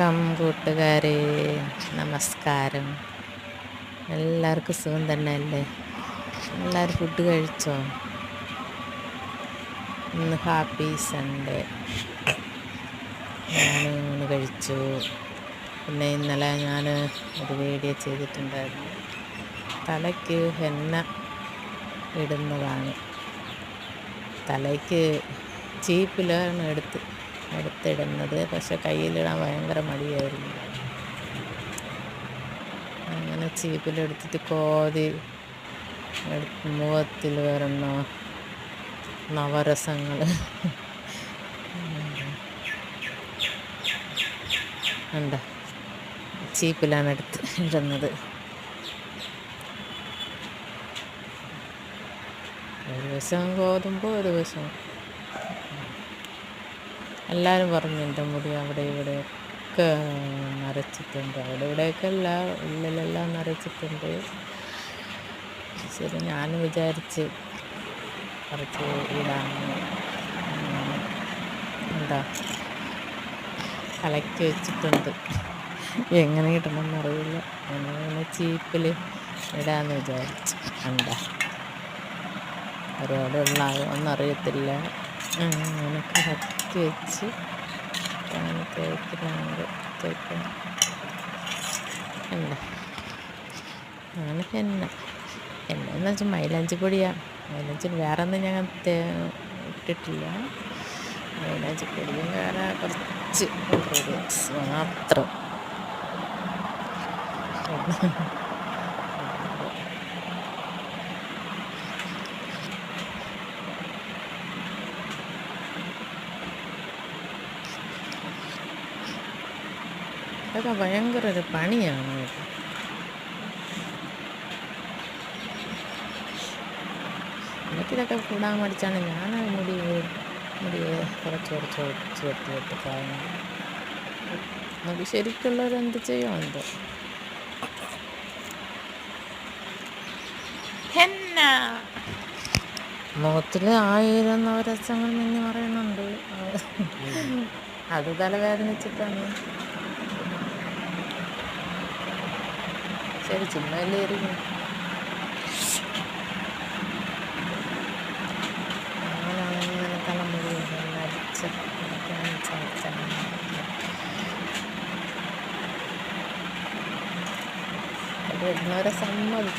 വണക്കം കൂട്ടുകാരെ, നമസ്കാരം. എല്ലാവർക്കും സുഖം തന്നെയല്ലേ? എല്ലാവരും ഫുഡ് കഴിച്ചോ? ഇന്ന് ഹാപ്പി സൺഡേ. ഞാൻ ഊണ് കഴിച്ചു. പിന്നെ ഇന്നലെ ഞാൻ ഒരു വീഡിയോ ചെയ്തിട്ടുണ്ടായിരുന്നു. തലയ്ക്ക് ഹെന്ന ഇടുന്നതാണ്. തലയ്ക്ക് ചീപ്പിലാണ് എടുത്തിടുന്നത്. പക്ഷെ കയ്യിലിടാൻ ഭയങ്കര മടിയായിരുന്നു. അങ്ങനെ ചീപ്പിലെടുത്തിട്ട് കോതി മുഖത്തിൽ വരുന്ന നവരസങ്ങൾ ഉണ്ട്. ചീപ്പിലാണ് ഇടുന്നത്. ഒരു ദിവസം ഗോതമ്പ്, ഒരു ദിവസം എല്ലാവരും പറഞ്ഞു എൻ്റെ മുടി അവിടെ ഇവിടെയൊക്കെ നരച്ചിട്ടുണ്ട്. അവിടെ ഇവിടെയൊക്കെ ഉള്ളിലെല്ലാം നരച്ചിട്ടുണ്ട്. ശരി, ഞാൻ വിചാരിച്ച് കുറച്ച് ഇടാമെന്ന്. എന്താ കലക്കി വെച്ചിട്ടുണ്ട്. എങ്ങനെ ഇടണമെന്നറിയില്ല. അങ്ങനെ ചീപ്പിൽ ഇടാമെന്ന് വിചാരിച്ചു. എന്താ ഒരുപാട് ഒന്നറിയത്തില്ല. അങ്ങനെ കലക്കി വെച്ച് തേക്കണം. എന്താ അങ്ങനെ എന്നു വെച്ചാൽ മൈലാഞ്ചി പൊടിയാണ്. മൈലാഞ്ചി വേറെ ഒന്നും ഞാൻ ഇട്ടിട്ടില്ല. മൈലാഞ്ചി പൊടിയും വേറെ കുറച്ച് ഇൻഗ്രീഡിയൻസ് മാത്രം. അതൊക്കെ ഭയങ്കര ഒരു പണിയാണ്. എനിക്കിതൊക്കെ കൂടാൻ മടിച്ചാണ് ഞാൻ മുടിയെ കുറച്ച് വെട്ടി കളയുന്നത്. അത് ശരിക്കുള്ളവരെന്ത് ചെയ്യും എന്തോ. മുഖത്തിൽ 1000 നവരസങ്ങൾ മിന്നി പറയുന്നുണ്ട്. അത് തലവേദനിച്ചിട്ടാണ്. ശരി, ചുമ്മല്ലേ ഇരിക്കും. അങ്ങനെയാണ് തലമുടി വരുന്നവരെ സമ്മതിച്ചു.